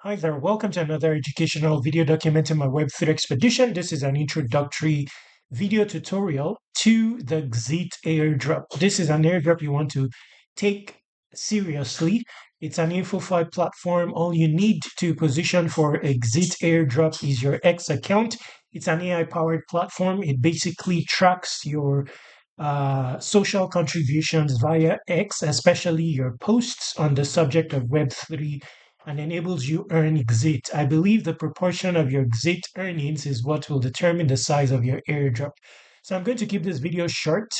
Hi there, welcome to another educational video documenting my Web3 expedition. This is an introductory video tutorial to the XEET Airdrop. This is an airdrop you want to take seriously. It's an INFOFI platform. All you need to position for XEET Airdrop is your X account. It's an AI-powered platform. It basically tracks your social contributions via X, especially your posts on the subject of Web3 and enables you earn XEET. I believe the proportion of your XEET earnings is what will determine the size of your airdrop. So I'm going to keep this video short,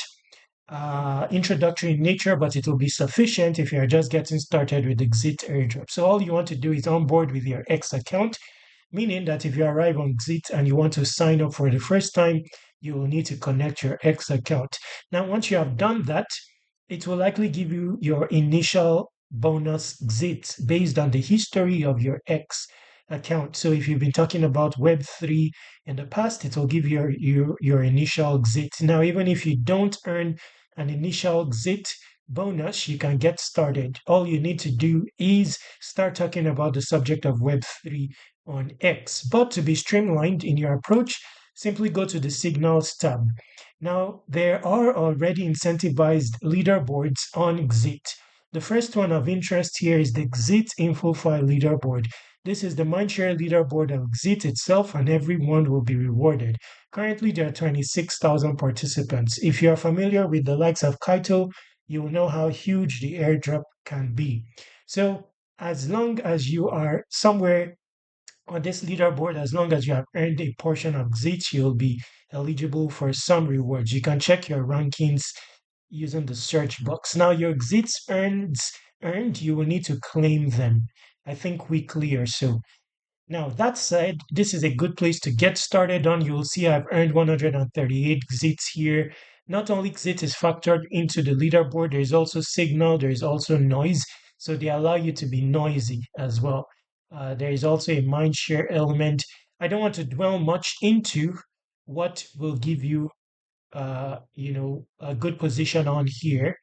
introductory in nature, but it will be sufficient if you're just getting started with XEET airdrop. So all you want to do is onboard with your X account, meaning that if you arrive on XEET and you want to sign up for the first time, you will need to connect your X account. Now, once you have done that, it will likely give you your initial bonus XEET based on the history of your X account. So if you've been talking about Web3 in the past, it will give you your initial XEET. Now, even if you don't earn an initial XEET bonus, you can get started. All you need to do is start talking about the subject of Web3 on X. But to be streamlined in your approach, simply go to the Signals tab. Now, there are already incentivized leaderboards on XEET. The first one of interest here is the XEET INFOFI leaderboard. This is the mindshare leaderboard of XEET itself, and everyone will be rewarded. Currently, there are 26,000 participants. If you are familiar with the likes of Kaito, you will know how huge the airdrop can be. So, as long as you are somewhere on this leaderboard, as long as you have earned a portion of XEET, you'll be eligible for some rewards. You can check your rankings using the search box. Now, your XEETs earned, you will need to claim them, I think weekly or so. Now, that said, this is a good place to get started on. You will see I've earned 138 XEETs here. Not only XEET is factored into the leaderboard, there's also signal, there's also noise. So they allow you to be noisy as well. There is also a mindshare element. I don't want to dwell much into what will give you, a good position on here,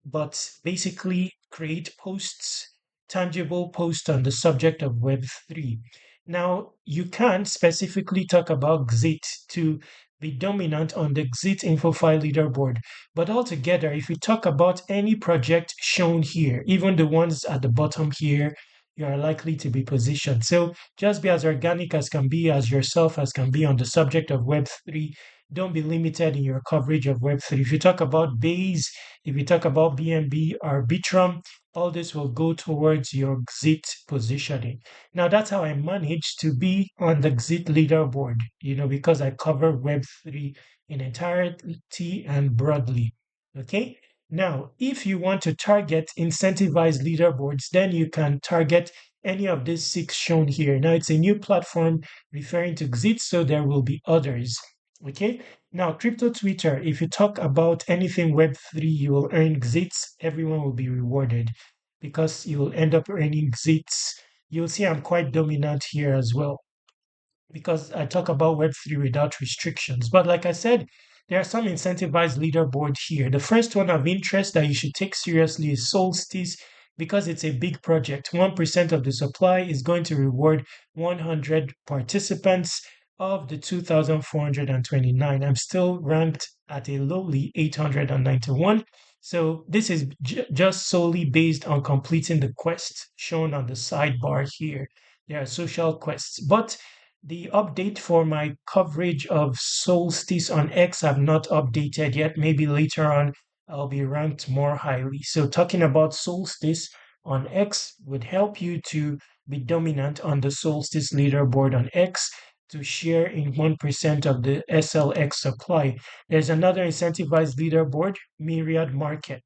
but basically create posts, tangible posts on the subject of Web3. Now, you can specifically talk about XEET to be dominant on the XEET InfoFile leaderboard. But altogether, if you talk about any project shown here, even the ones at the bottom here, you are likely to be positioned. So just be as organic as can be, as yourself as can be on the subject of Web3. Don't be limited in your coverage of Web3. If you talk about Base, if you talk about BNB or Bitrum, all this will go towards your XEET positioning. Now, that's how I managed to be on the XEET leaderboard, because I cover Web3 in entirety and broadly. Okay. Now, if you want to target incentivized leaderboards, then you can target any of these six shown here. Now, it's a new platform referring to XEET, so there will be others. Okay. Now, crypto Twitter, if you talk about anything Web3, you will earn XEETs. Everyone will be rewarded because you will end up earning XEETs. You'll see I'm quite dominant here as well because I talk about Web3 without restrictions. But like I said, there are some incentivized leaderboard here. The first one of interest that you should take seriously is Solstice because it's a big project. 1% of the supply is going to reward 100 participants of the 2,429. I'm still ranked at a lowly 891. So this is just solely based on completing the quest shown on the sidebar here. There are social quests, but the update for my coverage of Solstice on X have not updated yet. Maybe later on I'll be ranked more highly. So talking about Solstice on X would help you to be dominant on the Solstice leaderboard on X to share in 1% of the SLX supply. There's another incentivized leaderboard, Myriad Market.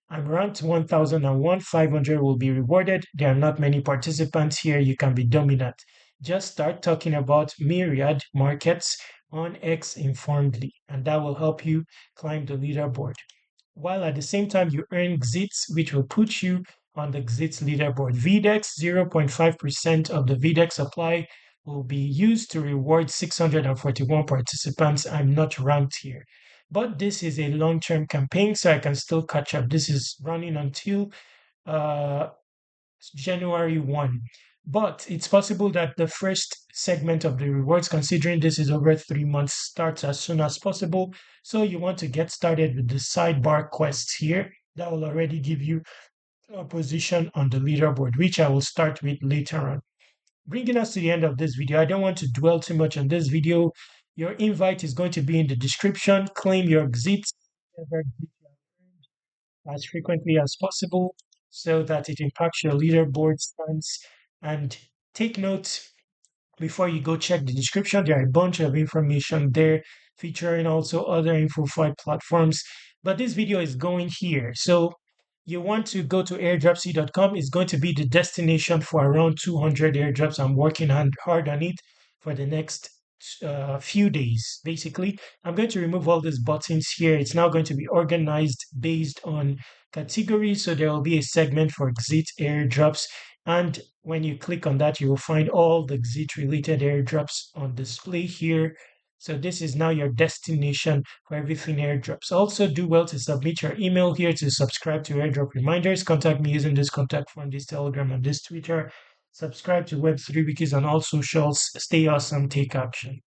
I'm ranked 1001, 500 will be rewarded. There are not many participants here. You can be dominant. Just start talking about myriad markets on X informedly, and that will help you climb the leaderboard. While at the same time, you earn XEETs, which will put you on the XEETs leaderboard. VDEX, 0.5% of the VDEX supply will be used to reward 641 participants. I'm not ranked here. But this is a long-term campaign, so I can still catch up. This is running until uh, January 1. But it's possible that the first segment of the rewards, considering this is over 3 months, starts as soon as possible. So you want to get started with the sidebar quests here. That will already give you a position on the leaderboard, which I will start with later on. Bringing us to the end of this video, I don't want to dwell too much on this video. Your invite is going to be in the description. Claim your XEET as frequently as possible so that it impacts your leaderboard stats. And take note before you go check the description. There are a bunch of information there featuring also other INFOFI platforms. But this video is going here. So you want to go to airdropc.com. It's going to be the destination for around 200 airdrops. I'm working hard on it for the next few days. Basically, I'm going to remove all these buttons here. It's now going to be organized based on categories. So there will be a segment for XEET airdrops. And when you click on that, you will find all the XEET related airdrops on display here. So this is now your destination for everything airdrops. Also, do well to submit your email here to subscribe to airdrop reminders. Contact me using this contact form, this Telegram, and this Twitter. Subscribe to Web3 Wikis on all socials. Stay awesome, take action.